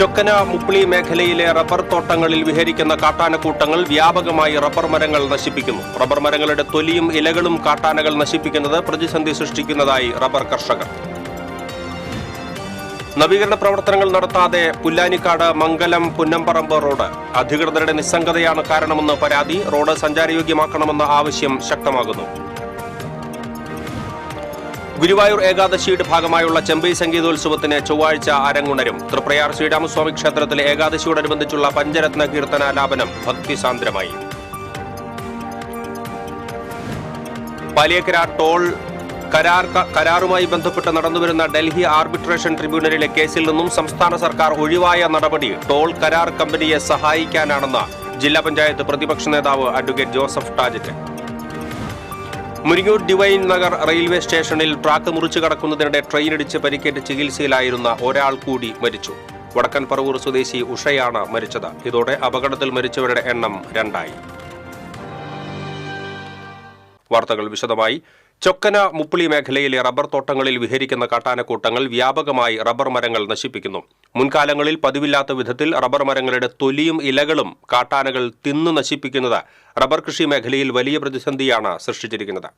ചൊക്കന മുപ്ലി മേഖലയിലെ റബ്ബർ തോട്ടങ്ങളിൽ വിഹരിക്കുന്ന കാട്ടാനക്കൂട്ടങ്ങൾ വ്യാപകമായി റബ്ബർ മരങ്ങൾ നശിപ്പിക്കുന്നു. റബ്ബർ മരങ്ങളുടെ തൊലിയും ഇലകളും കാട്ടാനകൾ നശിപ്പിക്കുന്നത് പ്രതിസന്ധി സൃഷ്ടിക്കുന്നതായി റബ്ബർ കർഷകർ. നവീകരണ പ്രവർത്തനങ്ങൾ നടത്താതെ പുല്ലാനിക്കാട് മംഗലം പുന്നംപറമ്പ് റോഡ് അധികൃതരുടെ നിസ്സംഗതയാണ് കാരണമെന്ന് പരാതി. റോഡ് സഞ്ചാരയോഗ്യമാക്കണമെന്ന ആവശ്യം ശക്തമാകുന്നു. ഗുരുവായൂർ ഏകാദശിയുടെ ഭാഗമായുള്ള ചെമ്പൈ സംഗീതോത്സവത്തിന് ചൊവ്വാഴ്ച അരങ്ങുണരും. തൃപ്രയാർ ശ്രീരാമസ്വാമി ക്ഷേത്രത്തിലെ ഏകാദശിയോടനുബന്ധിച്ചുള്ള പഞ്ചരത്ന കീർത്തനാലാപനം ഭക്തിസാന്ദ്രമായി. പാലിയേക്കര ടോൾ കരാറുമായി ബന്ധപ്പെട്ട് നടന്നുവരുന്ന ഡൽഹി ആർബിട്രേഷൻ ട്രിബ്യൂണലിലെ കേസിൽ നിന്നും സംസ്ഥാന സർക്കാർ ഒഴിവായ നടപടി ടോൾ കരാർ കമ്പനിയെ സഹായിക്കാനാണെന്ന് ജില്ലാ പഞ്ചായത്ത് പ്രതിപക്ഷ നേതാവ് advocate Joseph ടാജറ്റ്. Muringoor divine Nagar railway സ്റ്റേഷനിൽ ട്രാക്ക് മുറിച്ചു കടക്കുന്നതിനിടെ ട്രെയിനിടിച്ച് പരിക്കേറ്റ് ചികിത്സയിലായിരുന്ന ഒരാൾ കൂടി മരിച്ചു. വടക്കൻ പറവൂർ സ്വദേശി ഉഷയാണ് മരിച്ചത്. ഇതോടെ അപകടത്തിൽ മരിച്ചവരുടെ എണ്ണം 2ആയി. വാർത്തകൾ വിശദമായി. ചൊക്കന മുപ്ലി മേഖലയിലെ റബ്ബർ തോട്ടങ്ങളിൽ വിഹരിക്കുന്ന കാട്ടാനക്കൂട്ടങ്ങൾ വ്യാപകമായി റബ്ബർ മരങ്ങൾ നശിപ്പിക്കുന്നു. മുൻകാലങ്ങളിൽ പതിവില്ലാത്ത വിധത്തിൽ റബ്ബർ മരങ്ങളുടെ തൊലിയും ഇലകളും കാട്ടാനകൾ തിന്നു നശിപ്പിക്കുന്നത് റബ്ബർ കൃഷി മേഖലയിൽ വലിയ പ്രതിസന്ധിയാണ് സൃഷ്ടിച്ചിരിക്കുന്നത്.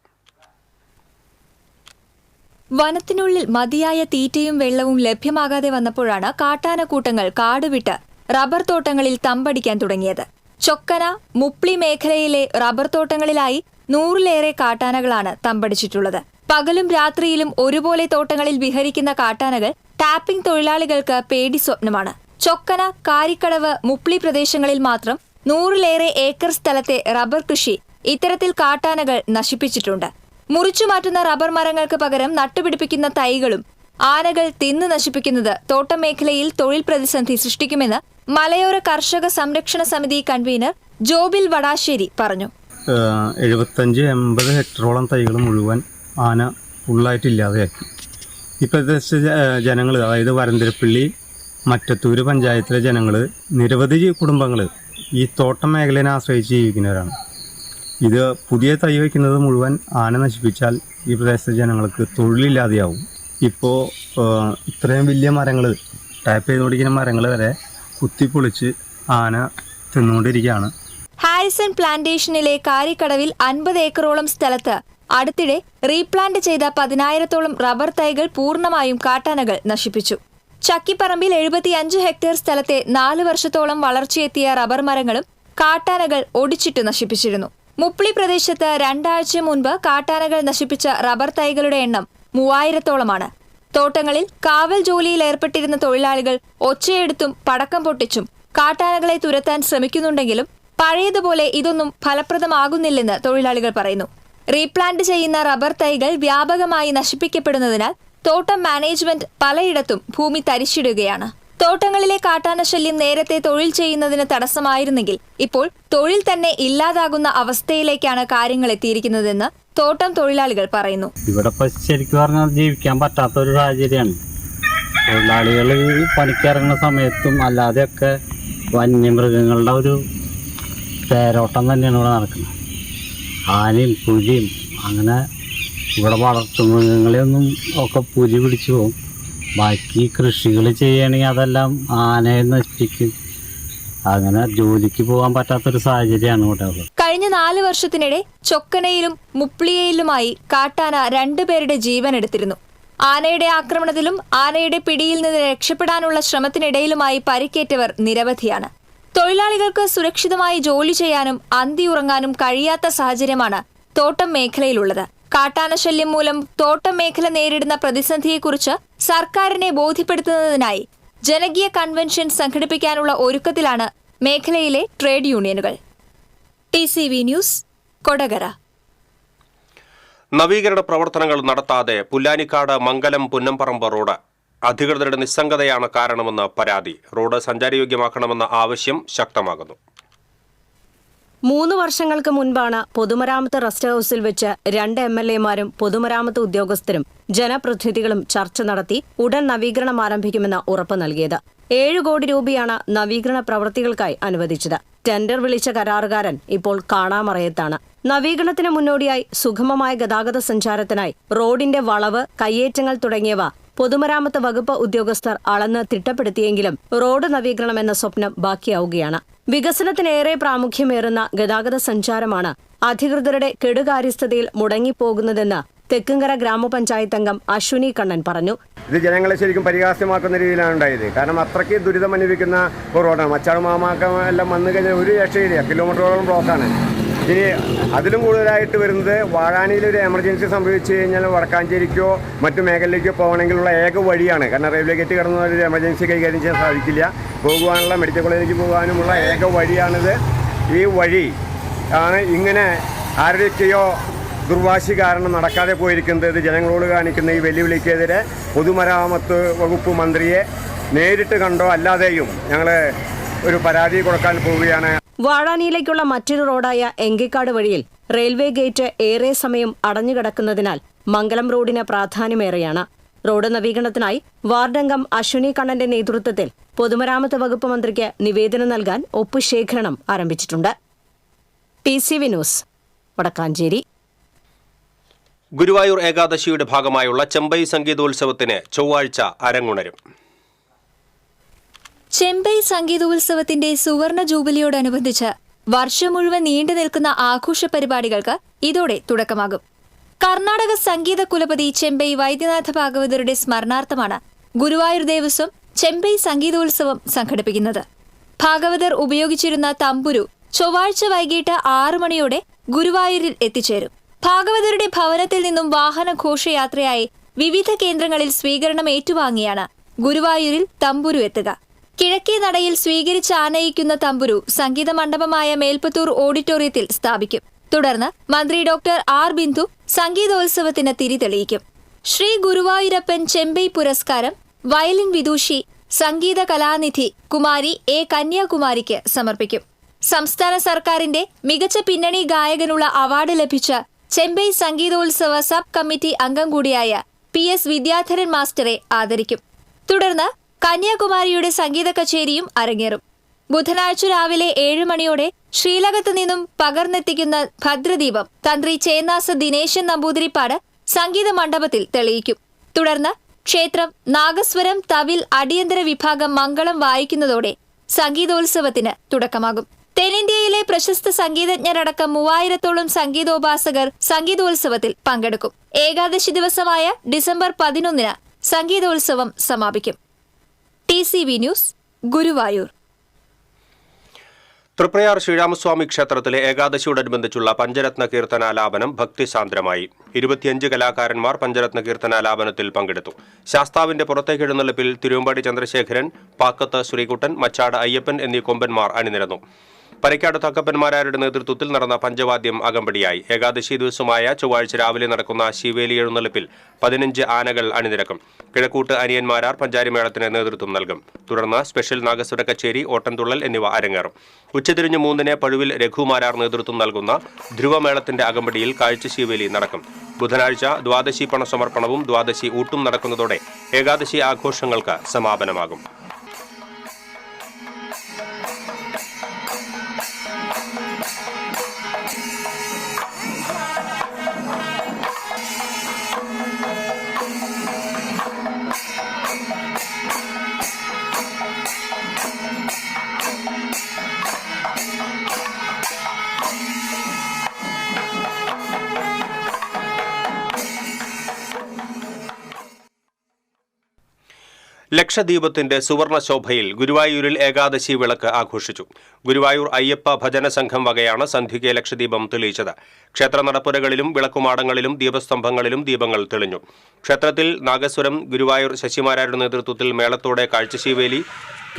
വനത്തിനുള്ളിൽ മതിയായ തീറ്റയും വെള്ളവും ലഭ്യമാകാതെ വന്നപ്പോഴാണ് കാട്ടാനക്കൂട്ടങ്ങൾ കാടുവിട്ട് റബ്ബർ തോട്ടങ്ങളിൽ തമ്പടിക്കാൻ തുടങ്ങിയത്. ചൊക്കന മുപ്ലി മേഖലയിലെ റബ്ബർ തോട്ടങ്ങളിലായി 100-ലേറെ കാട്ടാനകളാണ് തമ്പടിച്ചിട്ടുള്ളത്. പകലും രാത്രിയിലും ഒരുപോലെ തോട്ടങ്ങളിൽ വിഹരിക്കുന്ന കാട്ടാനകൾ ടാപ്പിംഗ് തൊഴിലാളികൾക്ക് പേടി സ്വപ്നമാണ്. ചൊക്കന, കാരിക്കടവ്, മുപ്ലി പ്രദേശങ്ങളിൽ മാത്രം 100-ലേറെ ഏക്കർ സ്ഥലത്തെ റബ്ബർ കൃഷി ഇത്തരത്തിൽ കാട്ടാനകൾ നശിപ്പിച്ചിട്ടുണ്ട്. മുറിച്ചുമാറ്റുന്ന റബ്ബർ മരങ്ങൾക്ക് പകരം നട്ടുപിടിപ്പിക്കുന്ന തൈകളും ആനകൾ തിന്നു നശിപ്പിക്കുന്നത് തോട്ടം മേഖലയിൽ തൊഴിൽ പ്രതിസന്ധി സൃഷ്ടിക്കുമെന്ന് മലയോര കർഷക സംരക്ഷണ സമിതി കൺവീനർ ജോബിൽ വടാശ്ശേരി പറഞ്ഞു. 75-80 ഹെക്ടറോളം തൈകൾ മുഴുവൻ ആന ഫുള്ളായിട്ടില്ലാതെയാക്കി. ഈ പ്രദേശത്തെ ജനങ്ങൾ, അതായത് വരന്തരപ്പള്ളി, മറ്റത്തൂര് പഞ്ചായത്തിലെ ജനങ്ങൾ, നിരവധി കുടുംബങ്ങൾ ഈ തോട്ടം മേഖലയെ ആശ്രയിച്ച് ജീവിക്കുന്നവരാണ്. ഇത് പുതിയ തൈ വയ്ക്കുന്നത് മുഴുവൻ ആന നശിപ്പിച്ചാൽ ഈ പ്രദേശത്തെ ജനങ്ങൾക്ക് തൊഴിലില്ലാതെയാവും. ഇപ്പോൾ ഇത്രയും വലിയ മരങ്ങൾ, ടാപ്പ് ചെയ്തുകൊണ്ടിരിക്കുന്ന മരങ്ങൾ വരെ കുത്തിപ്പൊളിച്ച് ആന തിന്നുകൊണ്ടിരിക്കുകയാണ്. ഹാരിസൺ പ്ലാന്റേഷനിലെ കാരിക്കടവിൽ 50 ഏക്കറോളം സ്ഥലത്ത് അടുത്തിടെ റീപ്ലാന്റ് ചെയ്ത 10,000-ഓളം റബ്ബർ തൈകൾ പൂർണ്ണമായും കാട്ടാനകൾ നശിപ്പിച്ചു. ചക്കിപ്പറമ്പിൽ 75 ഹെക്ടർ സ്ഥലത്തെ 4 വർഷത്തോളം വളർച്ചയെത്തിയ റബ്ബർ മരങ്ങളും കാട്ടാനകൾ ഒടിച്ചിട്ട് നശിപ്പിച്ചിരുന്നു. മുപ്ലി പ്രദേശത്ത് 2 ആഴ്ച മുൻപ് കാട്ടാനകൾ നശിപ്പിച്ച റബ്ബർ തൈകളുടെ എണ്ണം 3000-ഓളമാണ്. തോട്ടങ്ങളിൽ കാവൽ ജോലിയിൽ ഏർപ്പെട്ടിരുന്ന തൊഴിലാളികൾ ഒച്ചയെടുത്തും പടക്കം പൊട്ടിച്ചും കാട്ടാനകളെ തുരത്താൻ ശ്രമിക്കുന്നുണ്ടെങ്കിലും പഴയതുപോലെ ഇതൊന്നും ഫലപ്രദമാകുന്നില്ലെന്ന് തൊഴിലാളികൾ പറയുന്നു. റീപ്ലാന്റ് ചെയ്യുന്ന റബ്ബർ തൈകൾ വ്യാപകമായി നശിപ്പിക്കപ്പെടുന്നതിനാൽ തോട്ടം മാനേജ്മെന്റ് പലയിടത്തും ഭൂമി തരിച്ചിടുകയാണ്. തോട്ടങ്ങളിലെ കാട്ടാനശല്യം നേരത്തെ തൊഴിൽ ചെയ്യുന്നതിന് തടസ്സമായിരുന്നെങ്കിൽ ഇപ്പോൾ തൊഴിൽ തന്നെ ഇല്ലാതാകുന്ന അവസ്ഥയിലേക്കാണ് കാര്യങ്ങൾ എത്തിയിരിക്കുന്നതെന്ന് തോട്ടം തൊഴിലാളികൾ പറയുന്നു. ഇവിടെ ശരിക്കും പറഞ്ഞാൽ ജീവിക്കാൻ പറ്റാത്തൊരു സാഹചര്യമാണ്. തൊഴിലാളികൾ പണിക്കിറങ്ങുന്ന സമയത്തും അല്ലാതെയൊക്കെ വന്യമൃഗങ്ങളുടെ ഒരു തേരോട്ടം തന്നെയാണ് ഇവിടെ നടക്കുന്നത്. ആനയും പുലിയും അങ്ങനെ ഇവിടെ വളർത്തുമൃഗങ്ങളെയൊന്നും ഒക്കെ പുലി പിടിച്ചു പോകും. ബാക്കി കൃഷികൾ ചെയ്യുകയാണെങ്കിൽ അതെല്ലാം ആനയെ നശിപ്പിക്കും. അങ്ങനെ ജോലിക്ക് പോകാൻ പറ്റാത്തൊരു സാഹചര്യമാണ് ഇവിടെ ഉള്ളത്. കഴിഞ്ഞ 4 വർഷത്തിനിടെ ചൊക്കനയിലും മുപ്ലിയയിലുമായി കാട്ടാന 2 പേരുടെ ജീവൻ എടുത്തിരുന്നു. ആനയുടെ ആക്രമണത്തിലും ആനയുടെ പിടിയിൽ നിന്ന് രക്ഷപ്പെടാനുള്ള ശ്രമത്തിനിടയിലുമായി പരിക്കേറ്റവർ നിരവധിയാണ്. തൊഴിലാളികൾക്ക് സുരക്ഷിതമായി ജോലി ചെയ്യാനും അന്തിയുറങ്ങാനും കഴിയാത്ത സാഹചര്യമാണ് തോട്ടം മേഖലയിലുള്ളത്. കാട്ടാനശല്യം മൂലം തോട്ടം മേഖല നേരിടുന്ന പ്രതിസന്ധിയെക്കുറിച്ച് സർക്കാരിനെ ബോധ്യപ്പെടുത്തുന്നതിനായി ജനകീയ കൺവെൻഷൻ സംഘടിപ്പിക്കാനുള്ള ഒരുക്കത്തിലാണ് മേഖലയിലെ ട്രേഡ് യൂണിയനുകൾ. TCV news, Kodakara. നവീകരണ പ്രവർത്തനങ്ങൾ നടത്താതെ പുല്ലാനിക്കാട് മംഗലം പുന്നംപറമ്പ് റോഡ് അധികൃതരുടെ നിസ്സംഗതയാണ് കാരണമെന്ന് പരാതി. റോഡ് സഞ്ചാരയോഗ്യമാക്കണമെന്ന ആവശ്യം ശക്തമാകുന്നു. 3 വർഷങ്ങൾക്ക് മുൻപാണ് പൊതുമരാമത്ത് റെസ്റ്റ് ഹൌസിൽ വെച്ച് 2 MLA-മാരും പൊതുമരാമത്ത് ഉദ്യോഗസ്ഥരും ജനപ്രതിനിധികളും ചർച്ച നടത്തി ഉടൻ നവീകരണം ആരംഭിക്കുമെന്ന് ഉറപ്പ് നൽകിയത്. 7 കോടി രൂപയാണ് നവീകരണ പ്രവൃത്തികൾക്കായി അനുവദിച്ചത്. ടെൻഡർ വിളിച്ച കരാറുകാരൻ ഇപ്പോൾ കാണാമറയത്താണ്. നവീകരണത്തിന് മുന്നോടിയായി സുഗമമായ ഗതാഗത സഞ്ചാരത്തിനായി റോഡിന്റെ വളവ്, കയ്യേറ്റങ്ങൾ തുടങ്ങിയവ പൊതുമരാമത്ത് വകുപ്പ് ഉദ്യോഗസ്ഥർ അളന്ന് തിട്ടപ്പെടുത്തിയെങ്കിലും റോഡ് നവീകരണം എന്ന സ്വപ്നം ബാക്കിയാവുകയാണ്. വികസനത്തിനേറെ പ്രാമുഖ്യമേറുന്ന ഗതാഗത സഞ്ചാരമാണ് അധികൃതരുടെ കെടുകാര്യസ്ഥതയിൽ മുടങ്ങിപ്പോകുന്നതെന്ന് തെക്കുംകര ഗ്രാമപഞ്ചായത്ത് അംഗം അശ്വിനി കണ്ണൻ പറഞ്ഞു. ഇത് ജനങ്ങളെ ശരിക്കും പരിഹാസ്യമാക്കുന്ന രീതിയിലാണ് ഉണ്ടായത്. കാരണം അത്രയ്ക്ക് ദുരിതം അനുഭവിക്കുന്ന ഒരു റോഡാണ്. മച്ചാട് മാമാക്കം എല്ലാം വന്നു കഴിഞ്ഞാൽ ഒരു രക്ഷയില്ല, കിലോമീറ്ററോളം ബ്ലോക്കാണ്. ഇനി അതിലും കൂടുതലായിട്ട് വരുന്നത് വാഴാനിയിലൊരു എമർജൻസി സംഭവിച്ചു കഴിഞ്ഞാൽ വടക്കാഞ്ചേരിക്കോ മറ്റു മേഖലയിലേക്കോ പോകണമെങ്കിലുള്ള ഏക വഴിയാണ്. കാരണം റെയിൽവേ ഗേറ്റ് കടന്ന ഒരു എമർജൻസി കൈകാര്യം ചെയ്യാൻ സാധിക്കില്ല. പോകുവാനുള്ള മെഡിക്കൽ കോളേജിലേക്ക് പോകാനുമുള്ള ഏക വഴിയാണിത്. ഈ വഴി ആണ് ഇങ്ങനെ ആരുടെയൊക്കെയോ ദുർവാശി കാരണം നടക്കാതെ പോയിരിക്കുന്നത്. ഇത് ജനങ്ങളോട് കാണിക്കുന്ന ഈ വെല്ലുവിളിക്കെതിരെ പൊതുമരാമത്ത് വകുപ്പ് മന്ത്രിയെ നേരിട്ട് കണ്ടോ അല്ലാതെയും ഞങ്ങൾ ഒരു പരാതി കൊടുക്കാൻ പോവുകയാണ്. വാഴാനിയിലേക്കുള്ള മറ്റൊരു റോഡായ എങ്കിക്കാട് വഴിയിൽ റെയിൽവേ ഗേറ്റ് ഏറെ സമയം അടഞ്ഞുകിടക്കുന്നതിനാൽ മംഗലം റോഡിന് പ്രാധാന്യമേറെയാണ്. റോഡ് നവീകരണത്തിനായി വാർഡംഗം അശ്വിനി കണ്ണന്റെ നേതൃത്വത്തിൽ പൊതുമരാമത്ത് വകുപ്പ് മന്ത്രിക്ക് നിവേദനം നൽകാൻ ഒപ്പുശേഖരണം ആരംഭിച്ചിട്ടുണ്ട്. TCV news, Vadakkanchery. ഗുരുവായൂർ ഏകാദശിയുടെ ഭാഗമായുള്ള ചെമ്പൈ സംഗീതോത്സവത്തിന് ചൊവ്വാഴ്ച അരങ്ങുണരും. ചെമ്പൈ സംഗീതോത്സവത്തിന്റെ സുവർണ ജൂബിലിയോടനുബന്ധിച്ച് വർഷം മുഴുവൻ നീണ്ടു നിൽക്കുന്ന ആഘോഷ പരിപാടികൾക്ക് ഇതോടെ തുടക്കമാകും. കർണാടക സംഗീത കുലപതി ചെമ്പൈ വൈദ്യനാഥ ഭാഗവതരുടെ സ്മരണാർത്ഥമാണ് ഗുരുവായൂർ ദേവസ്വം ചെമ്പൈ സംഗീതോത്സവം സംഘടിപ്പിക്കുന്നത്. ഭാഗവതർ ഉപയോഗിച്ചിരുന്ന തമ്പുരു ചൊവ്വാഴ്ച വൈകിട്ട് 6 മണിയോടെ ഗുരുവായൂരിൽ എത്തിച്ചേരും. ഭാഗവതരുടെ ഭവനത്തിൽ നിന്നും വാഹന ഘോഷയാത്രയായി വിവിധ കേന്ദ്രങ്ങളിൽ സ്വീകരണം ഏറ്റുവാങ്ങിയാണ് ഗുരുവായൂരിൽ തമ്പുരു എത്തുക. കിഴക്കേ നടയിൽ സ്വീകരിച്ച് ആനയിക്കുന്ന തമ്പുരു സംഗീത മണ്ഡപമായ മേൽപ്പത്തൂർ ഓഡിറ്റോറിയത്തിൽ സ്ഥാപിക്കും. തുടർന്ന് മന്ത്രി ഡോക്ടർ ആർ ബിന്ദു സംഗീതോത്സവത്തിന് തിരി തെളിയിക്കും. ശ്രീ ഗുരുവായൂരപ്പൻ ചെമ്പൈ പുരസ്കാരം വയലിൻ വിദൂഷി സംഗീത കലാനിധി കുമാരി എ കന്യാകുമാരിക്ക് സമർപ്പിക്കും. സംസ്ഥാന സർക്കാരിന്റെ മികച്ച പിന്നണി ഗായകനുള്ള അവാർഡ് ലഭിച്ച ചെമ്പൈ സംഗീതോത്സവ സബ് കമ്മിറ്റി അംഗം കൂടിയായ PS വിദ്യാധരൻ മാസ്റ്ററെ ആദരിക്കും. തുടർന്ന് കന്യാകുമാരിയുടെ സംഗീത കച്ചേരിയും അരങ്ങേറും. ബുധനാഴ്ച രാവിലെ 7 മണിയോടെ ശ്രീലകത്ത് നിന്നും പകർന്നെത്തിക്കുന്ന ഭദ്രദീപം തന്ത്രി ചേന്നാസ് ദിനേശൻ നമ്പൂതിരിപ്പാട് സംഗീത മണ്ഡപത്തിൽ തെളിയിക്കും. തുടർന്ന് ക്ഷേത്രം നാഗസ്വരം തവിൽ അടിയന്തര വിഭാഗം മംഗളം വായിക്കുന്നതോടെ സംഗീതോത്സവത്തിന് തുടക്കമാകും. തെന്നിന്ത്യയിലെ പ്രശസ്ത സംഗീതജ്ഞരടക്കം 3000-ഓളം സംഗീതോപാസകർ സംഗീതോത്സവത്തിൽ പങ്കെടുക്കും. ഏകാദശി ദിവസമായ ഡിസംബർ 11-ന് സംഗീതോത്സവം സമാപിക്കും. TCV news, Guruvayur. തൃപ്രയാർ ശ്രീരാമസ്വാമി ക്ഷേത്രത്തിലെ ഏകാദശിയോടനുബന്ധിച്ചുള്ള പഞ്ചരത്ന കീർത്തനാലാപനം ഭക്തിസാന്ദ്രമായി. 25 കലാകാരന്മാർ പഞ്ചരത്ന കീർത്തനാലാപനത്തിൽ പങ്കെടുത്തു. ശാസ്താവിന്റെ പുറത്തേക്ക് എഴുന്നള്ളിപ്പിൽ തിരുവമ്പാടി ചന്ദ്രശേഖരൻ, പാക്കത്ത് ശ്രീകുട്ടൻ, മച്ചാട് അയ്യപ്പൻ എന്നീ കൊമ്പന്മാർ അണിനിരന്നു. പരിക്കാട് തക്കപ്പന്മാരാരുടെ നേതൃത്വത്തിൽ നടന്ന പഞ്ചവാദ്യം അകമ്പടിയായി. ഏകാദശി ദിവസമായ ചൊവ്വാഴ്ച രാവിലെ നടക്കുന്ന ശിവേലി എഴുന്നള്ളിപ്പിൽ 15 ആനകൾ അണിനിരക്കും. കിഴക്കൂട്ട് അനിയന്മാരാർ പഞ്ചാരിമേളത്തിന് നേതൃത്വം നൽകും. തുടർന്ന് സ്പെഷ്യൽ നാഗസ്വര കച്ചേരി, ഓട്ടൻതുള്ളൽ എന്നിവ അരങ്ങേറും. ഉച്ചതിരിഞ്ഞ് 3-ന് പഴുവിൽ രഘുമാരാർ നേതൃത്വം നൽകുന്ന ധ്രുവമേളത്തിന്റെ അകമ്പടിയിൽ കാഴ്ച ശിവേലി നടക്കും. ബുധനാഴ്ച ദ്വാദശി പണസമർപ്പണവും ദ്വാദശി ഊട്ടും നടക്കുന്നതോടെ ഏകാദശി ആഘോഷങ്ങൾക്ക് സമാപനമാകും. ലക്ഷദ്വീപത്തിന്റെ സുവർണ ശോഭയിൽ ഗുരുവായൂരിൽ ഏകാദശി വിളക്ക് ആഘോഷിച്ചു. ഗുരുവായൂർ അയ്യപ്പ ഭജന സംഘം വകയാണ് സന്ധ്യയ്ക്ക് ലക്ഷദീപം തെളിയിച്ചത്. ക്ഷേത്ര നടപ്പുരകളിലും വിളക്കുമാടങ്ങളിലും ദീപസ്തംഭങ്ങളിലും ദീപങ്ങൾ തെളിഞ്ഞു. ക്ഷേത്രത്തിൽ നാഗസ്വരം, ഗുരുവായൂർ ശശിമാരാരുടെ നേതൃത്വത്തിൽ മേളത്തോടെ കാഴ്ചശീവേലി,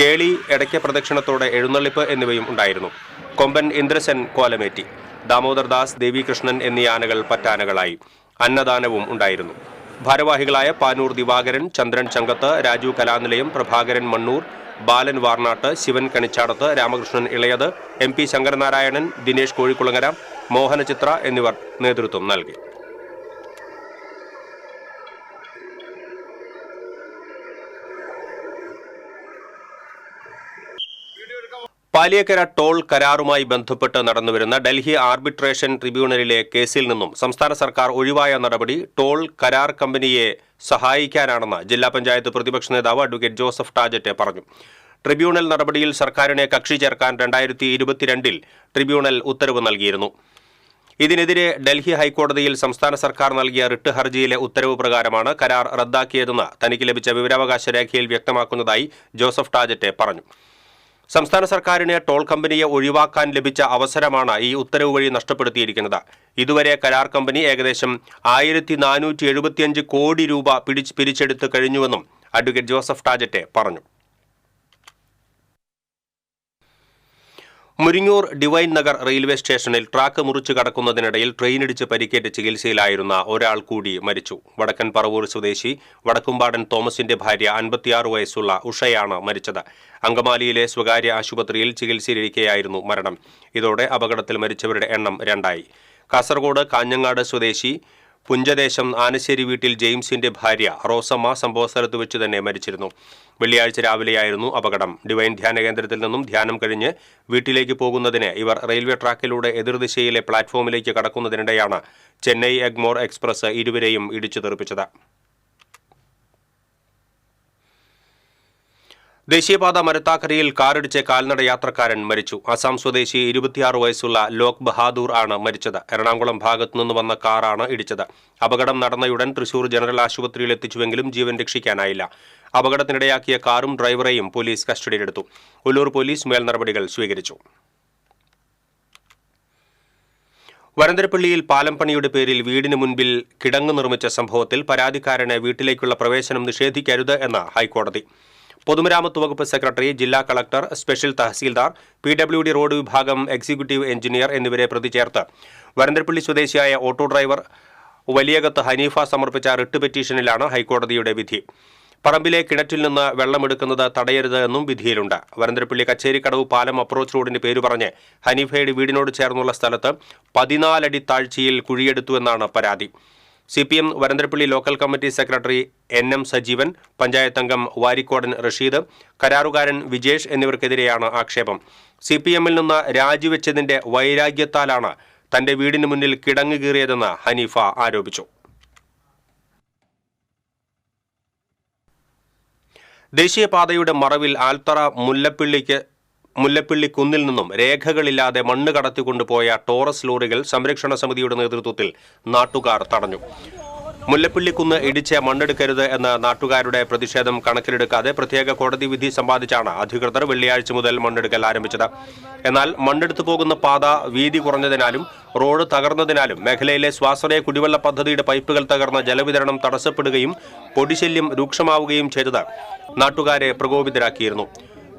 കേളി, എടയ്ക്ക പ്രദക്ഷിണത്തോടെ എഴുന്നള്ളിപ്പ് എന്നിവയും ഉണ്ടായിരുന്നു. കൊമ്പൻ ഇന്ദ്രസൻ കോലമേറ്റി. ദാമോദർദാസ്, ദേവികൃഷ്ണൻ എന്നീ ആനകൾ പറ്റാനകളായി. അന്നദാനവും ഉണ്ടായിരുന്നു. ഭാരവാഹികളായ പാനൂർ ദിവാകരൻ, ചന്ദ്രൻ ചങ്കത്ത്, രാജു കലാനിലയം, പ്രഭാകരൻ മണ്ണൂർ, ബാലൻ വാർനാട്ട്, ശിവൻ കണിച്ചാടത്ത്, രാമകൃഷ്ണൻ ഇളയത്, MP ശങ്കരനാരായണൻ, ദിനേശ് കോഴിക്കുളങ്ങര, മോഹനചിത്ര എന്നിവർ നേതൃത്വം നൽകി. പാലിയേക്കര ടോൾ കരാറുമായി ബന്ധപ്പെട്ട് നടന്നുവരുന്ന ഡൽഹി ആർബിട്രേഷൻ ട്രിബ്യൂണലിലെ കേസിൽ നിന്നും സംസ്ഥാന സർക്കാർ ഒഴിവായ നടപടി ടോൾ കരാർ കമ്പനിയെ സഹായിക്കാനാണെന്ന് ജില്ലാ പഞ്ചായത്ത് പ്രതിപക്ഷ നേതാവ് അഡ്വക്കേറ്റ് ജോസഫ് ടാജറ്റ് പറഞ്ഞു. ട്രിബ്യൂണൽ നടപടിയിൽ സർക്കാരിനെ കക്ഷി ചേർക്കാൻ 2022 ട്രിബ്യൂണൽ ഉത്തരവ് നൽകിയിരുന്നു. ഇതിനെതിരെ ഡൽഹി ഹൈക്കോടതിയിൽ സംസ്ഥാന സർക്കാർ നൽകിയ റിട്ട് ഹർജിയിലെ ഉത്തരവ് പ്രകാരമാണ് കരാർ റദ്ദാക്കിയതെന്ന് തനിക്ക് ലഭിച്ച വിവരാവകാശ രേഖയിൽ വ്യക്തമാക്കുന്നതായി ജോസഫ് ടാജറ്റ് പറഞ്ഞു. സംസ്ഥാന സർക്കാരിന് ടോൾ കമ്പനിയെ ഒഴിവാക്കാൻ ലഭിച്ച അവസരമാണ് ഈ ഉത്തരവ് വഴി നഷ്ടപ്പെടുത്തിയിരിക്കുന്നത്. ഇതുവരെ കരാർ കമ്പനി ഏകദേശം 1475 കോടി രൂപ പിരിച്ചെടുത്ത് കഴിഞ്ഞുവെന്നും അഡ്വക്കേറ്റ് ജോസഫ് ടാജറ്റ് പറഞ്ഞു. മുരിങ്ങൂർ ഡിവൈൻ നഗർ റെയിൽവേ സ്റ്റേഷനിൽ ട്രാക്ക് മുറിച്ചു കടക്കുന്നതിനിടയിൽ ട്രെയിനിടിച്ച് പരിക്കേറ്റ് ചികിത്സയിലായിരുന്ന ഒരാൾ കൂടി മരിച്ചു. വടക്കൻ പറവൂർ സ്വദേശി വടക്കുംപാടൻ തോമസിന്റെ ഭാര്യ 56 വയസ്സുള്ള ഉഷയാണ് മരിച്ചത്. അങ്കമാലിയിലെ സ്വകാര്യ ആശുപത്രിയിൽ ചികിത്സയിലിരിക്കെയായിരുന്നു മരണം. ഇതോടെ അപകടത്തിൽ മരിച്ചവരുടെ എണ്ണം 2 കാസർഗോഡ് കാഞ്ഞങ്ങാട് സ്വദേശി പുഞ്ചദേശം ആനശ്ശേരി വീട്ടിൽ ജെയിംസിന്റെ ഭാര്യ റോസമ്മ സംഭവസ്ഥലത്ത് വെച്ച് തന്നെ മരിച്ചിരുന്നു. വെള്ളിയാഴ്ച രാവിലെയായിരുന്നു അപകടം. ഡിവൈൻ ധ്യാന കേന്ദ്രത്തിൽ നിന്നും ധ്യാനം കഴിഞ്ഞ് വീട്ടിലേക്ക് പോകുന്നതിന് ഇവർ റെയിൽവേ ട്രാക്കിലൂടെ എതിർദിശയിലെ പ്ലാറ്റ്ഫോമിലേക്ക് കടക്കുന്നതിനിടെയാണ് ചെന്നൈ എഗ്മോർ എക്സ്പ്രസ് ഇരുവരെയും ഇടിച്ചു തെറിപ്പിച്ചത്. ദേശീയപാത മരത്താക്കരയിൽ കാറിടിച്ച് കാൽനട യാത്രക്കാരൻ മരിച്ചു. അസം സ്വദേശി 26 വയസ്സുള്ള ലോക് ബഹാദൂർ ആണ് മരിച്ചത്. എറണാകുളം ഭാഗത്തുനിന്ന് വന്ന കാറാണ് ഇടിച്ചത്. അപകടം നടന്നയുടൻ തൃശൂർ ജനറൽ ആശുപത്രിയിൽ എത്തിച്ചുവെങ്കിലും ജീവൻ രക്ഷിക്കാനായില്ല. അപകടത്തിനിടയാക്കിയ കാറും ഡ്രൈവറെയും പോലീസ് കസ്റ്റഡിയിലെടുത്തു. ഉല്ലൂർ പോലീസ് മേൽനടപടികൾ സ്വീകരിച്ചു. വരന്തരപ്പള്ളിയിൽ പാലം പണിയുടെ പേരിൽ വീടിന് മുൻപിൽ കിടങ്ങ് നിർമ്മിച്ച സംഭവത്തിൽ പരാതിക്കാരന് വീട്ടിലേക്കുള്ള പ്രവേശനം നിഷേധിക്കരുത് എന്ന് ഹൈക്കോടതി. പൊതുമരാമത്ത് വകുപ്പ് സെക്രട്ടറി, ജില്ലാ collector, special tahsildar, PWD road വിഭാഗം എക്സിക്യൂട്ടീവ് എഞ്ചിനീയർ എന്നിവരെ പ്രതി ചേർത്ത് വരന്തരപ്പള്ളി സ്വദേശിയായ ഓട്ടോ ഡ്രൈവർ വലിയകത്ത് ഹനീഫ സമർപ്പിച്ച റിട്ട് പെറ്റീഷനിലാണ് ഹൈക്കോടതിയുടെ വിധി. പറമ്പിലെ കിണറ്റിൽ നിന്ന് വെള്ളമെടുക്കുന്നത് തടയരുത് എന്നും വിധിയിലുണ്ട്. വരന്തരപ്പള്ളി കച്ചേരിക്കടവ് പാലം അപ്രോച്ച് റോഡിന്റെ പേര് പറഞ്ഞ് ഹനീഫയുടെ വീടിനോട് ചേർന്നുള്ള സ്ഥലത്ത് 14 അടി താഴ്ചയിൽ കുഴിയെടുത്തുവെന്നാണ് പരാതി. CPM Varantharappilly local committee secretary NM Sajeevan, panchayat അംഗം വാരിക്കോടൻ റഷീദ്, കരാറുകാരൻ വിജേഷ് എന്നിവർക്കെതിരെയാണ് ആക്ഷേപം. CPMൽ നിന്ന് രാജിവെച്ചതിന്റെ വൈരാഗ്യത്താലാണ് തന്റെ വീടിന് മുന്നിൽ കിടങ്ങ് കീറിയതെന്ന് ഹനീഫ ആരോപിച്ചു. ദേശീയപാതയുടെ മറവിൽ ആൽത്തറ മുല്ലപ്പള്ളി കുന്നിൽ നിന്നും രേഖകളില്ലാതെ മണ്ണ് കടത്തിക്കൊണ്ടുപോയ ടോറസ് ലോറികൾ സംരക്ഷണ സമിതിയുടെ നേതൃത്വത്തിൽ നാട്ടുകാർ തടഞ്ഞു. മുല്ലപ്പള്ളിക്കുന്ന് ഇടിച്ച് മണ്ണെടുക്കരുത് എന്ന നാട്ടുകാരുടെ പ്രതിഷേധം കണക്കിലെടുക്കാതെ പ്രത്യേക കോടതി വിധി സമ്പാദിച്ചാണ് അധികൃതർ വെള്ളിയാഴ്ച മുതൽ മണ്ണെടുക്കൽ ആരംഭിച്ചത്. എന്നാൽ മണ്ണെടുത്തു പോകുന്ന പാത വീതി കുറഞ്ഞതിനാലും റോഡ് തകർന്നതിനാലും മേഖലയിലെ സ്വാശ്രയ കുടിവെള്ള പദ്ധതിയുടെ പൈപ്പുകൾ തകർന്ന ജലവിതരണം തടസ്സപ്പെടുകയും പൊടിശല്യം രൂക്ഷമാവുകയും ചെയ്തത് നാട്ടുകാരെ പ്രകോപിതരാക്കിയിരുന്നു.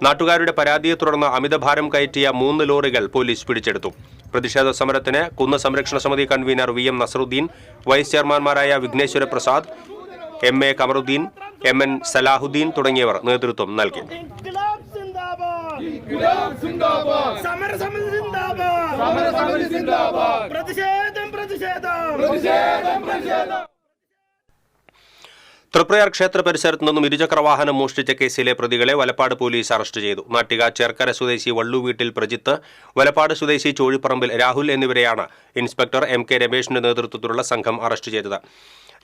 നാട്ടുകാരുടെ പരാതിയെ തുടർന്ന് അമിതഭാരം കയറ്റിയ 3 ലോറികൾ പോലീസ് പിടിച്ചെടുത്തു. പ്രതിഷേധ സമരത്തിന് കുന്ന് സംരക്ഷണ സമിതി കൺവീനർ VM നസറുദ്ദീൻ, വൈസ് ചെയർമാൻമാരായ വിഘ്നേശ്വര പ്രസാദ്, MA കമറുദ്ദീൻ, MN സലാഹുദ്ദീൻ തുടങ്ങിയവർ നേതൃത്വം നൽകി. തൃപ്രയാർ ക്ഷേത്ര പരിസരത്ത് നിന്നും ഇരുചക്രവാഹനം മോഷ്ടിച്ച കേസിലെ പ്രതികളെ വലപ്പാട് പോലീസ് അറസ്റ്റ് ചെയ്തു. നാട്ടിക ചേർക്കര സ്വദേശി വള്ളു വീട്ടിൽ പ്രജിത്ത്, വലപ്പാട് സ്വദേശി ചോഴിപ്പറമ്പിൽ രാഹുൽ എന്നിവരെയാണ് ഇൻസ്പെക്ടർ MK രമേശിന്റെ നേതൃത്വത്തിലുള്ള സംഘം അറസ്റ്റ് ചെയ്തത്.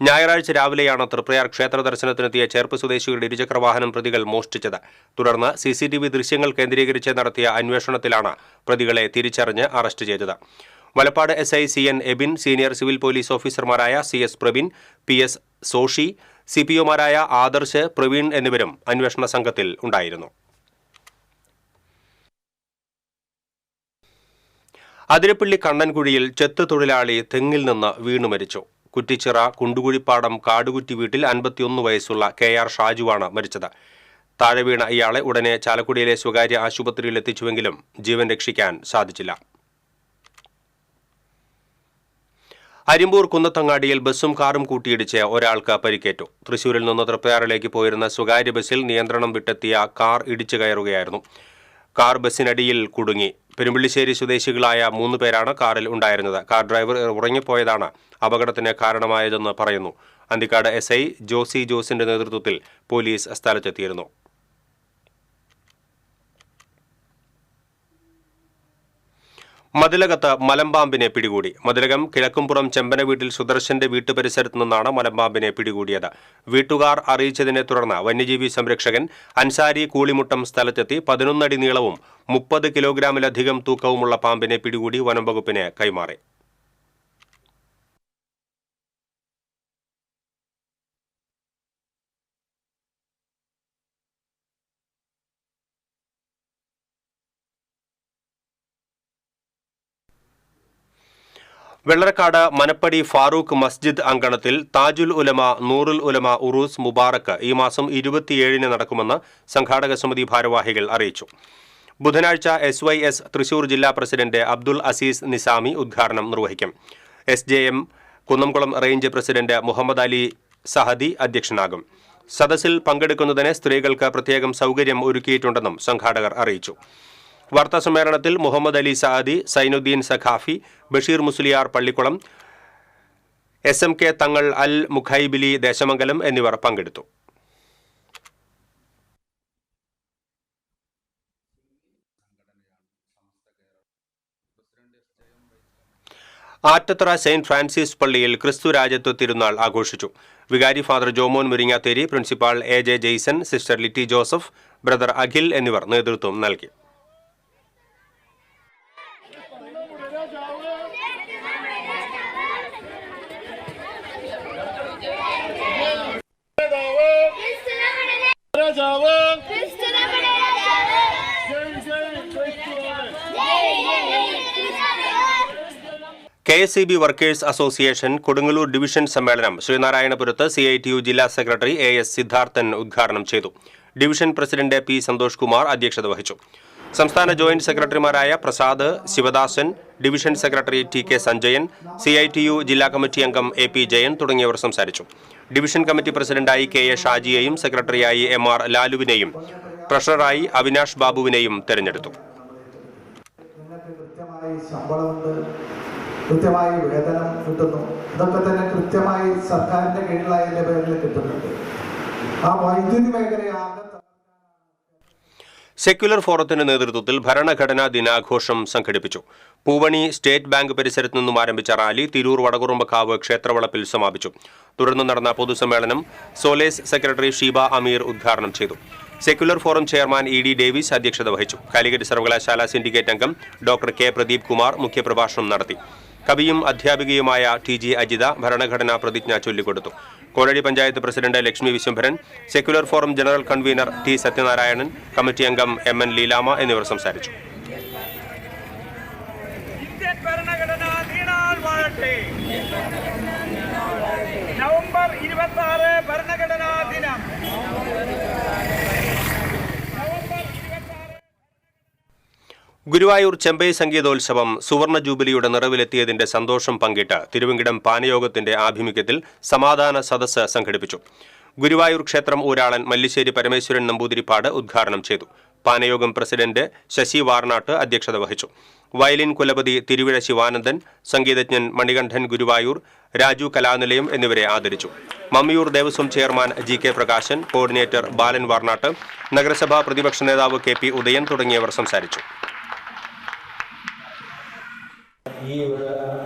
ഞായറാഴ്ച രാവിലെയാണ് തൃപ്രയാർ ക്ഷേത്ര ദർശനത്തിനെത്തിയ ചേർപ്പ് സ്വദേശികളുടെ ഇരുചക്രവാഹനം പ്രതികൾ മോഷ്ടിച്ചത്. തുടർന്ന് CCTV ദൃശ്യങ്ങൾ കേന്ദ്രീകരിച്ച് നടത്തിയ അന്വേഷണത്തിലാണ് പ്രതികളെ തിരിച്ചറിഞ്ഞ് അറസ്റ്റ് ചെയ്തത്. Valappad SI CN Abin, senior civil police ഓഫീസർമാരായ CS പ്രവീൺ, PS സോഷി, CPOമാരായ ആദർശ്, പ്രവീൺ എന്നിവരും അന്വേഷണ സംഘത്തിൽ ഉണ്ടായിരുന്നു. അതിരപ്പള്ളി കണ്ണൻകുഴിയിൽ ചെത്ത് തൊഴിലാളി തെങ്ങിൽ നിന്ന് വീണു മരിച്ചു. കുറ്റിച്ചിറ കുണ്ടുകുഴിപ്പാടം കാടുകുറ്റി വീട്ടിൽ 51 വയസ്സുള്ള KR ഷാജുവാണ് മരിച്ചത്. താഴെ വീണ ഇയാളെ ഉടനെ ചാലക്കുടിയിലെ സ്വകാര്യ ആശുപത്രിയിൽ എത്തിച്ചുവെങ്കിലും ജീവൻ രക്ഷിക്കാൻ സാധിച്ചില്ല. അരിമ്പൂർ കുന്നത്തങ്ങാടിയിൽ ബസ്സും കാറും കൂട്ടിയിടിച്ച് ഒരാൾക്ക് പരിക്കേറ്റു. തൃശൂരിൽ നിന്ന് തൃപ്പയാറിലേക്ക് പോയിരുന്ന സ്വകാര്യ ബസ്സിൽ നിയന്ത്രണം വിട്ടെത്തിയ കാർ ഇടിച്ചു കയറുകയായിരുന്നു. കാർ ബസ്സിനടിയിൽ കുടുങ്ങി. പെരുമ്പള്ളിശ്ശേരി സ്വദേശികളായ 3 പേരാണ് കാറിൽ ഉണ്ടായിരുന്നത്. കാർ ഡ്രൈവർ ഉറങ്ങിപ്പോയതാണ് അപകടത്തിന് കാരണമായതെന്ന് പറയുന്നു. അന്തിക്കാട് SI ജോസി ജോസിന്റെ നേതൃത്വത്തിൽ പോലീസ് സ്ഥലത്തെത്തിയിരുന്നു. മതിലകത്ത് മലമ്പാമ്പിനെ പിടികൂടി. മതിലകം കിഴക്കുംപുറം ചെമ്പന വീട്ടിൽ സുദർശന്റെ വീട്ടുപരിസരത്തു നിന്നാണ് മലമ്പാമ്പിനെ പിടികൂടിയത്. വീട്ടുകാർ അറിയിച്ചതിനെ തുടർന്ന് വന്യജീവി സംരക്ഷകൻ അൻസാരി കൂളിമുട്ടം സ്ഥലത്തെത്തി 11 അടി നീളവും 30 കിലോഗ്രാമിലധികം തൂക്കവുമുള്ള പാമ്പിനെ പിടികൂടി വനം വകുപ്പിന് കൈമാറി. വെള്ളറക്കാട് മനപ്പടി ഫാറൂഖ് മസ്ജിദ് അങ്കണത്തിൽ താജുൽ ഉലമ നൂറുൽ ഉലമ ഉറൂസ് മുബാറക്ക് ഈ മാസം 27-ന് നടക്കുമെന്ന് സംഘാടക സമിതി ഭാരവാഹികൾ അറിയിച്ചു. ബുധനാഴ്ച SYS തൃശൂർ ജില്ലാ പ്രസിഡന്റ് അബ്ദുൽ അസീസ് നിസാമി ഉദ്ഘാടനം നിർവഹിക്കും. SJM Kunnamkulam range president Muhammad Ali Sahadi അധ്യക്ഷനാകും. സദസ്സിൽ പങ്കെടുക്കുന്നതിന് സ്ത്രീകൾക്ക് പ്രത്യേകം സൗകര്യം ഒരുക്കിയിട്ടുണ്ടെന്നും സംഘാടകർ അറിയിച്ചു. വാർത്താസമ്മേളനത്തിൽ മുഹമ്മദ് അലി സഅദി, സൈനുദ്ദീൻ സഖാഫി, ബഷീർ മുസ്ലിയാർ പള്ളിക്കുളം, SMK തങ്ങൾ, അൽ മുഖൈബിലി ദേശമംഗലം എന്നിവർ പങ്കെടുത്തു. ആറ്റത്തറ സെയിന്റ് ഫ്രാൻസിസ് പള്ളിയിൽ ക്രിസ്തു രാജത്വ തിരുനാൾ ആഘോഷിച്ചു. വികാരി father Jomon Muringathery, principal AJ Jaison, sister Litty Joseph, brother Akhil എന്നിവർ നേതൃത്വം നൽകി. KSEB workers association Kodungallur division സമ്മേളനം ശ്രീനാരായണപുരത്ത് CITU ജില്ലാ സെക്രട്ടറി AS സിദ്ധാർത്ഥൻ ഉദ്ഘാടനം ചെയ്തു. Division president P Santhosh Kumar അധ്യക്ഷത വഹിച്ചു. സംസ്ഥാന ജോയിന്റ് സെക്രട്ടറിമാരായ Prasad, Sivadasan, division secretary TK Sanjayan, CITU ജില്ലാ കമ്മിറ്റി അംഗം AP ജയൻ തുടങ്ങിയവർ സംസാരിച്ചു. ഡിവിഷൻ കമ്മിറ്റി പ്രസിഡന്റായി KA ഷാജിയെയും സെക്രട്ടറിയായി MR ലാലുവിനെയും ട്രഷററായി അവിനാഷ് ബാബുവിനെയും തെരഞ്ഞെടുത്തു. കൃത്യമായി വേതനം കിട്ടുന്നു. ഇതൊക്കെ തന്നെ കൃത്യമായി സർക്കാരിന്റെ കീഴിലായതിന്റെ പേരിൽ കിട്ടുന്നുണ്ട്. ആ വൈദ്യുതി മേഖലയാകെ സെക്യുലർ ഫോറത്തിന്റെ നേതൃത്വത്തിൽ ഭരണഘടനാ ദിനാഘോഷം സംഘടിപ്പിച്ചു. പൂവണി സ്റ്റേറ്റ് ബാങ്ക് പരിസരത്ത് നിന്നും ആരംഭിച്ച റാലി തിരൂർ വടകുറുമ്പക്കാവ് ക്ഷേത്രവളപ്പിൽ സമാപിച്ചു. തുടർന്ന് നടന്ന പൊതുസമ്മേളനം സോലേസ് സെക്രട്ടറി ഷീബ അമീർ ഉദ്ഘാടനം ചെയ്തു. Secular forum chairman ED Davis അധ്യക്ഷത വഹിച്ചു. കാലിക്കറ്റ് സർവകലാശാല സിൻഡിക്കേറ്റ് അംഗം ഡോക്ടർ K പ്രദീപ് കുമാർ മുഖ്യപ്രഭാഷണം നടത്തി. കവിയും അധ്യാപികയുമായ TG അജിത ഭരണഘടനാ പ്രതിജ്ഞ ചൊല്ലിക്കൊടുത്തു. കോഴി panchayat president Lakshmi Viswambharan, secular forum general convener T Sathyanarayanan, committee അംഗം MN ലീലാമ എന്നിവർ സംസാരിച്ചു. നവംബർ 26 ഭരണഘടനാ ദിനം. ഗുരുവായൂർ ചെമ്പൈ സംഗീതോത്സവം സുവർണ ജൂബിലിയുടെ നിറവിലെത്തിയതിന്റെ സന്തോഷം പങ്കിട്ട് തിരുവങ്കിടം പാനയോഗത്തിന്റെ ആഭിമുഖ്യത്തിൽ സമാധാന സദസ്സ് സംഘടിപ്പിച്ചു. ഗുരുവായൂർ ക്ഷേത്രം ഊരാളൻ മല്ലിശ്ശേരി പരമേശ്വരൻ നമ്പൂതിരിപ്പാട് ഉദ്ഘാടനം ചെയ്തു. പാനയോഗം പ്രസിഡന്റ് ശശി വാർനാട്ട് അധ്യക്ഷത വഹിച്ചു. വയലിൻ കുലപതി തിരുവിഴ ശിവാനന്ദൻ, സംഗീതജ്ഞൻ മണികണ്ഠൻ ഗുരുവായൂർ, രാജു കലാനിലയം എന്നിവരെ ആദരിച്ചു. Mammiyur Devaswom chairman GK Prakashan, coordinator Balan Varnatt, നഗരസഭാ പ്രതിപക്ഷ നേതാവ് KP ഉദയൻ തുടങ്ങിയവർ സംസാരിച്ചു. ഈ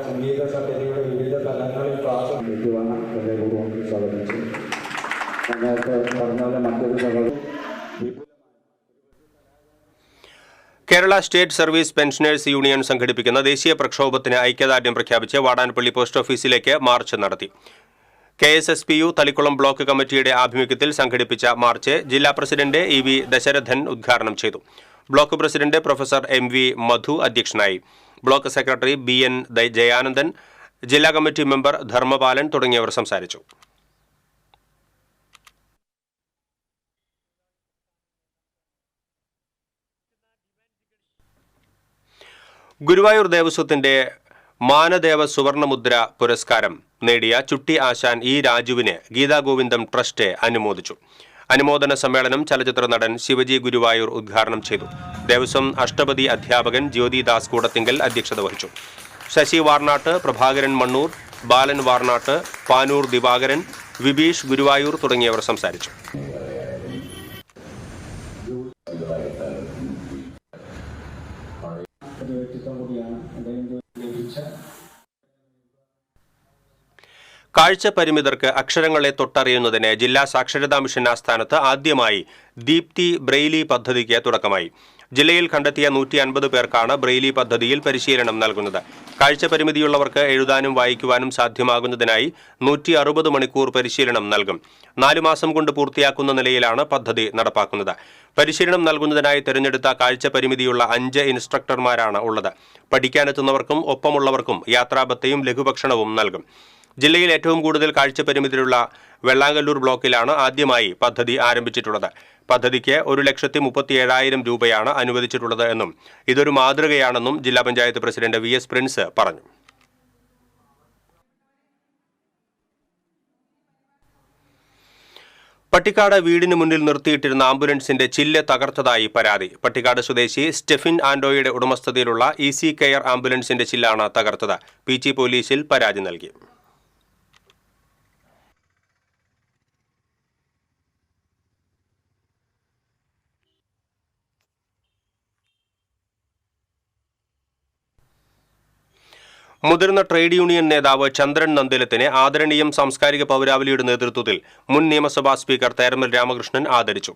സംഗീത സഭയുടെ വിവിധ തലങ്ങളിൽ ക്ലാസ് നൽകുവാൻ ഹൃദയപൂർവ്വം സ്വാഗതിച്ചു. ഞങ്ങൾക്ക് പറഞ്ഞ പോലെ മറ്റൊരു സഭകൾ Kerala state service pensioners union സംഘടിപ്പിക്കുന്ന ദേശീയ പ്രക്ഷോഭത്തിന് ഐക്യദാർഢ്യം പ്രഖ്യാപിച്ച് വാടാനപ്പള്ളി പോസ്റ്റ് ഓഫീസിലേക്ക് മാർച്ച് നടത്തി. KSSPU തളിക്കുളം ബ്ലോക്ക് കമ്മിറ്റിയുടെ ആഭിമുഖ്യത്തിൽ സംഘടിപ്പിച്ച മാർച്ച് ജില്ലാ പ്രസിഡന്റ് EV ദശരഥൻ ഉദ്ഘാടനം ചെയ്തു. ബ്ലോക്ക് പ്രസിഡന്റ് പ്രൊഫസർ MV മധു അധ്യക്ഷനായി. ബ്ലോക്ക് സെക്രട്ടറി BN ജയാനന്ദൻ, ജില്ലാ കമ്മിറ്റി മെമ്പർ ധർമ്മപാലൻ തുടങ്ങിയവർ സംസാരിച്ചു. ഗുരുവായൂർ ദേവസ്വത്തിന്റെ മാനദേവ സുവർണമുദ്ര പുരസ്കാരം നേടിയ ചുട്ടി ആശാൻ E രാജുവിനെ ഗീതാഗോവിന്ദം ട്രസ്റ്റ് അനുമോദിച്ചു. അനുമോദന സമ്മേളനം ചലച്ചിത്ര നടൻ ശിവജി ഗുരുവായൂർ ഉദ്ഘാടനം ചെയ്തു. ദേവസ്വം അഷ്ടപതി അധ്യാപകൻ ജ്യോതിദാസ് കൂടത്തിങ്കൽ അധ്യക്ഷത വഹിച്ചു. ശശി വാർനാട്ട്, പ്രഭാകരൻ മണ്ണൂർ, ബാലൻ വാർനാട്ട്, പാനൂർ ദിവാകരൻ, വിബീഷ് ഗുരുവായൂർ തുടങ്ങിയവർ സംസാരിച്ചു. വ്യക്തിത്വം കൂടിയാണ്. കാഴ്ച പരിമിതർക്ക് അക്ഷരങ്ങളെ തൊട്ടറിയുന്നതിന് ജില്ലാ സാക്ഷരതാ മിഷൻ ആസ്ഥാനത്ത് ആദ്യമായി ദീപ്തി ബ്രെയിലി പദ്ധതിക്ക് തുടക്കമായി. ജില്ലയിൽ കണ്ടെത്തിയ 150 പേർക്കാണ് ബ്രെയിലി പദ്ധതിയിൽ പരിശീലനം നൽകുന്നത്. കാഴ്ച പരിമിതിയുള്ളവർക്ക് എഴുതാനും വായിക്കുവാനും സാധ്യമാകുന്നതിനായി 160 മണിക്കൂർ പരിശീലനം നൽകും. 4 മാസം കൊണ്ട് പൂർത്തിയാക്കുന്ന നിലയിലാണ് പദ്ധതി നടപ്പാക്കുന്നത്. പരിശീലനം നൽകുന്നതിനായി തിരഞ്ഞെടുത്ത കാഴ്ച പരിമിതിയുള്ള 5 ഇൻസ്ട്രക്ടർമാരാണ് ഉള്ളത്. പഠിക്കാനെത്തുന്നവർക്കും ഒപ്പമുള്ളവർക്കും യാത്രാബത്തയും ലഘുഭക്ഷണവും നൽകും. ജില്ലയിൽ ഏറ്റവും കൂടുതൽ കാഴ്ച പരിമിതിയുള്ള വെള്ളാങ്കല്ലൂർ ബ്ലോക്കിലാണ് ആദ്യമായി പദ്ധതി ആരംഭിച്ചിട്ടുള്ളത്. പദ്ധതിക്ക് 1,37,000 രൂപയാണ് അനുവദിച്ചിട്ടുള്ളത് എന്നും ഇതൊരു മാതൃകയാണെന്നും ജില്ലാ പഞ്ചായത്ത് പ്രസിഡന്റ് VS പ്രിൻസ് പറഞ്ഞു. പട്ടിക്കാട് വീടിന് മുന്നിൽ നിർത്തിയിട്ടിരുന്ന ആംബുലൻസിന്റെ ചില്ല് തകർത്തതായി പരാതി. പട്ടിക്കാട് സ്വദേശി സ്റ്റെഫിൻ ആൻഡോയുടെ ഉടമസ്ഥതയിലുള്ള ഈസി കെയർ ആംബുലൻസിന്റെ ചില്ലാണ് തകർത്തത്. PG പോലീസിൽ പരാതി നൽകി. മുതിർന്ന ട്രേഡ് യൂണിയൻ നേതാവ് ചന്ദ്രൻ നന്ദിലത്തിനെ ആദരണീയം സാംസ്കാരിക പൗരാവലിയുടെ നേതൃത്വത്തിൽ മുൻ നിയമസഭാ സ്പീക്കർ തേരമൽ രാമകൃഷ്ണൻ ആദരിച്ചു.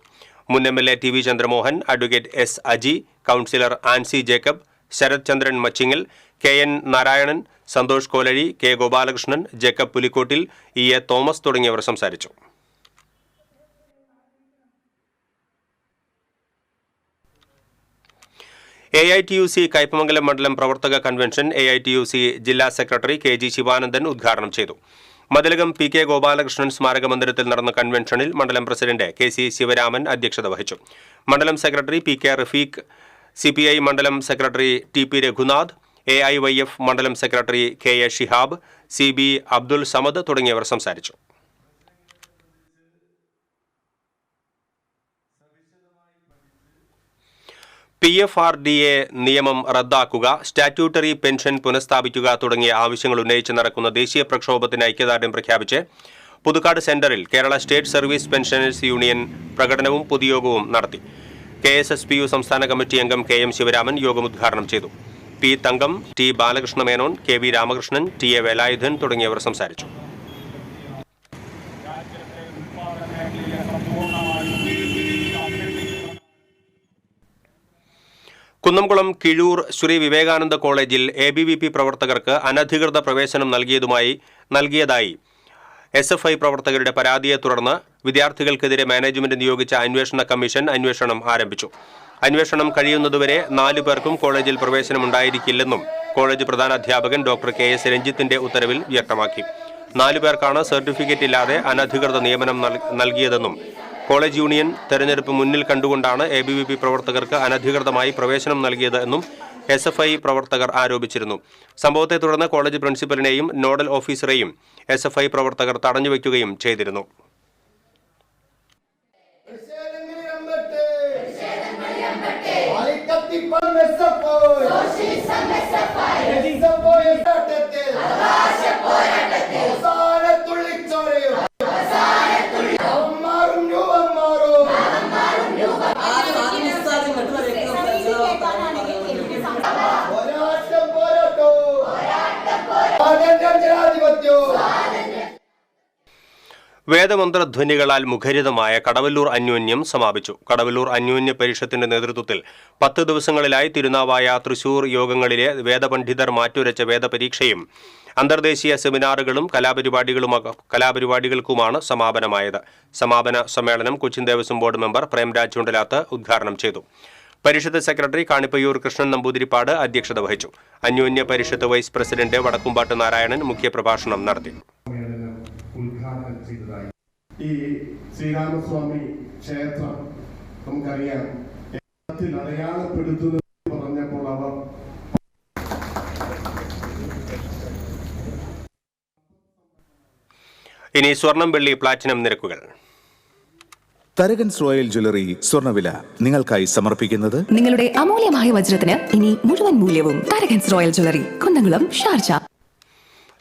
മുൻ MLA TV Chandramohan, advocate S Aji, councillor Ancy Jacob, Sarath Chandran Machingal, KN Narayanan, Santhosh Kolazhi, K Gopalakrishnan, Jacob Pulikkottil, EA Thomas തുടങ്ങിയവർ സംസാരിച്ചു. AITUC കയ്പമംഗലം മണ്ഡലം പ്രവർത്തക കൺവെൻഷൻ AITUC ജില്ലാ സെക്രട്ടറി KG ശിവാനന്ദൻ ഉദ്ഘാടനം ചെയ്തു. മതിലകം PK ഗോപാലകൃഷ്ണൻ സ്മാരക മന്ദിരത്തിൽ നടന്ന കൺവെൻഷനിൽ മണ്ഡലം പ്രസിഡന്റ് KC ശിവരാമൻ അധ്യക്ഷത വഹിച്ചു. മണ്ഡലം സെക്രട്ടറി PK റഫീഖ്, CPI മണ്ഡലം സെക്രട്ടറി TP രഘുനാഥ്, AIYF മണ്ഡലം secretary KA Shihab, CB Abdul Samad തുടങ്ങിയവർ സംസാരിച്ചു. PFRDA നിയമം റദ്ദാക്കുക, സ്റ്റാറ്റ്യൂട്ടറി പെൻഷൻ പുനഃസ്ഥാപിക്കുക തുടങ്ങിയ ആവശ്യങ്ങൾ ഉന്നയിച്ച് നടക്കുന്ന ദേശീയ പ്രക്ഷോഭത്തിന് ഐക്യദാർഢ്യം പ്രഖ്യാപിച്ച് പുതുക്കാട് സെന്ററിൽ Kerala state service pensioners union പ്രകടനവും പൊതുയോഗവും നടത്തി. KSSPU സംസ്ഥാന കമ്മിറ്റി അംഗം KM ശിവരാമൻ യോഗം ഉദ്ഘാടനം ചെയ്തു. P തങ്കം, T Balakrishna Menon, KV Ramakrishnan, TA Velayudhan തുടങ്ങിയവർ സംസാരിച്ചു. കുന്നംകുളം കിഴൂർ ശ്രീ വിവേകാനന്ദ കോളേജിൽ ABVP പ്രവർത്തകർക്ക് അനധികൃത പ്രവേശനം നൽകിയതായി SFI പ്രവർത്തകരുടെ പരാതിയെ തുടർന്ന് വിദ്യാർത്ഥികൾക്കെതിരെ മാനേജ്മെന്റ് നിയോഗിച്ച അന്വേഷണ കമ്മീഷൻ അന്വേഷണം ആരംഭിച്ചു. അന്വേഷണം കഴിയുന്നതുവരെ 4 പേർക്കും കോളേജിൽ പ്രവേശനമുണ്ടായിരിക്കില്ലെന്നും കോളേജ് പ്രധാന അധ്യാപകൻ ഡോക്ടർ KS രഞ്ജിത്തിന്റെ ഉത്തരവിൽ വ്യക്തമാക്കി. 4 പേർക്കാണ് സർട്ടിഫിക്കറ്റ് ഇല്ലാതെ അനധികൃത നിയമനം നൽകിയതെന്നും കോളേജ് യൂണിയൻ തെരഞ്ഞെടുപ്പ് മുന്നിൽ കണ്ടുകൊണ്ടാണ് ABVP പ്രവർത്തകർക്ക് അനധികൃതമായി പ്രവേശനം നൽകിയത് എന്നും SFI പ്രവർത്തകർ ആരോപിച്ചിരുന്നു. സംഭവത്തെ തുടർന്ന് കോളേജ് പ്രിൻസിപ്പലിനെയും നോഡൽ ഓഫീസറെയും SFI പ്രവർത്തകർ തടഞ്ഞുവെക്കുകയും ചെയ്തിരുന്നു. വേദമന്ത്രധ്വനികളാൽ മുഖരിതമായ കടവല്ലൂർ അന്യോന്യം സമാപിച്ചു. കടവല്ലൂർ അന്യോന്യ പരിഷത്തിന്റെ നേതൃത്വത്തിൽ 10 ദിവസങ്ങളിലായി തിരുനാവായ തൃശൂർ യോഗങ്ങളിലെ വേദപണ്ഡിതർ മാറ്റുരച്ച വേദപരീക്ഷയും അന്തർദേശീയ സെമിനാറുകളും കലാപരിപാടികൾക്കുമാണ് സമാപനമായത്. സമാപന സമ്മേളനം കൊച്ചിൻ ദേവസ്വം ബോർഡ് മെമ്പർ പ്രേംരാജ് ചുണ്ടലാത്ത് ഉദ്ഘാടനം ചെയ്തു. പരിഷത്ത് സെക്രട്ടറി കാണിപ്പയ്യൂർ കൃഷ്ണൻ നമ്പൂതിരിപ്പാട് അധ്യക്ഷത വഹിച്ചു. അന്യോന്യ പരിഷത്ത് വൈസ് പ്രസിഡന്റ് വടക്കുംപാട്ട് നാരായണൻ മുഖ്യപ്രഭാഷണം നടത്തി. ഈ ശ്രീരാമസ്വാമി ക്ഷേത്രം നമുക്കറിയാം അടയാളപ്പെടുത്തുന്നത് പറഞ്ഞപ്പോൾ അവർ ഇനി സ്വർണം, വെള്ളി, പ്ലാറ്റിനം നിരക്കുകൾ. തരകൻസ് റോയൽ ജ്വല്ലറി സ്വർണ്ണവില നിങ്ങൾക്കായി സമർപ്പിക്കുന്നത് നിങ്ങളുടെ അമൂല്യമായ വജ്രത്തിന് ഇനി മുഴുവൻ മൂല്യവും Tharakans royal jewellery, Kunnamkulam, Sharjah.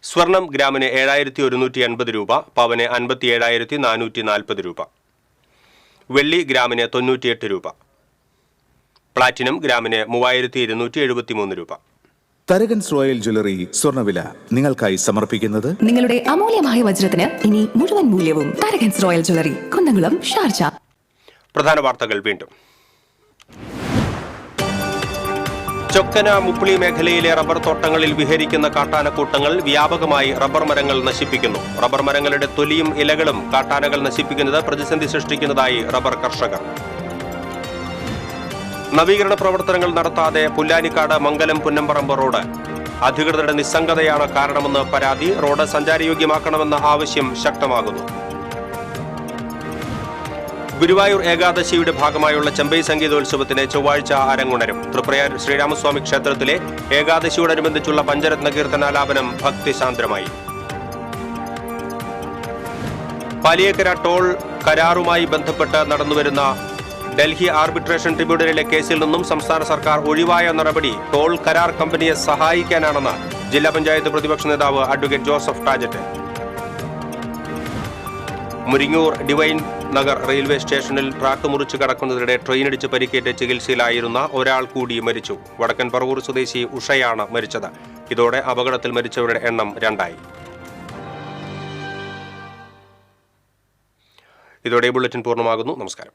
സ്വർണം ഗ്രാമിന് 7180 രൂപ, പവന് 57,440 രൂപ, വെള്ളി ഗ്രാമിന് 98 രൂപ, പ്ലാറ്റിനം ഗ്രാമിന് 3273 രൂപ. തരകൻസ് റോയൽ ജ്വല്ലറി സ്വർണ്ണവില നിങ്ങൾക്കായി സമർപ്പിക്കുന്നത് നിങ്ങളുടെ അമൂല്യമായ വജ്രത്തിന് ഇനി മുഴുവൻ മൂല്യവും Tharakans royal jewellery, Kunnamkulam, Sharjah. പ്രധാന വാർത്തകൾ വീണ്ടും. ചൊക്കന മുപ്പിളി മേഖലയിലെ റബ്ബർ തോട്ടങ്ങളിൽ വിഹരിക്കുന്ന കാട്ടാനക്കൂട്ടങ്ങൾ വ്യാപകമായി റബ്ബർ മരങ്ങൾ നശിപ്പിക്കുന്നു. റബ്ബർ മരങ്ങളുടെ തൊലിയും ഇലകളും കാട്ടാനകൾ നശിപ്പിക്കുന്നത് പ്രതിസന്ധി സൃഷ്ടിക്കുന്നതായി റബ്ബർ കർഷകർ. നവീകരണ പ്രവർത്തനങ്ങൾ നടത്താതെ പുല്ലാനിക്കാട് മംഗലം പുന്നമ്പറമ്പ് റോഡ് അധികൃതരുടെ നിസ്സംഗതയാണ് കാരണമെന്ന് പരാതി. റോഡ് സഞ്ചാരയോഗ്യമാക്കണമെന്ന ആവശ്യം ശക്തമാകുന്നു. ഗുരുവായൂർ ഏകാദശിയുടെ ഭാഗമായുള്ള ചെമ്പൈ സംഗീതോത്സവത്തിന് ചൊവ്വാഴ്ച അരങ്ങുണരും. തൃപ്രയാർ ശ്രീരാമസ്വാമി ക്ഷേത്രത്തിലെ ഏകാദശിയോടനുബന്ധിച്ചുള്ള പഞ്ചരത്ന കീർത്തനാലാപനം ഭക്തിസാന്ദ്രമായി. പാലിയേക്കര ടോൾ കരാറുമായി ബന്ധപ്പെട്ട് നടന്നുവരുന്ന ഡൽഹി ആർബിട്രേഷൻ ട്രിബ്യൂണലിലെ കേസിൽ നിന്നും സംസ്ഥാന സർക്കാർ ഒഴിവായ നടപടി ടോൾ കരാർ കമ്പനിയെ സഹായിക്കാനാണെന്ന് ജില്ലാ പഞ്ചായത്ത് പ്രതിപക്ഷ നേതാവ് advocate Joseph ടാജറ്റ്. Muringoor divine Nagar railway സ്റ്റേഷനിൽ ട്രാക്ക് മുറിച്ച് കടക്കുന്നതിനിടെ ട്രെയിനിടിച്ച് പരിക്കേറ്റ് ചികിത്സയിലായിരുന്ന ഒരാൾ കൂടി മരിച്ചു. വടക്കൻ പറവൂർ സ്വദേശി ഉഷയാണ് മരിച്ചത്. ഇതോടെ അപകടത്തിൽ മരിച്ചവരുടെ എണ്ണം 2 ആയി. ഇതോടെ ബുള്ളറ്റിൻ പൂർണ്ണമാകുന്നു. നമസ്കാരം.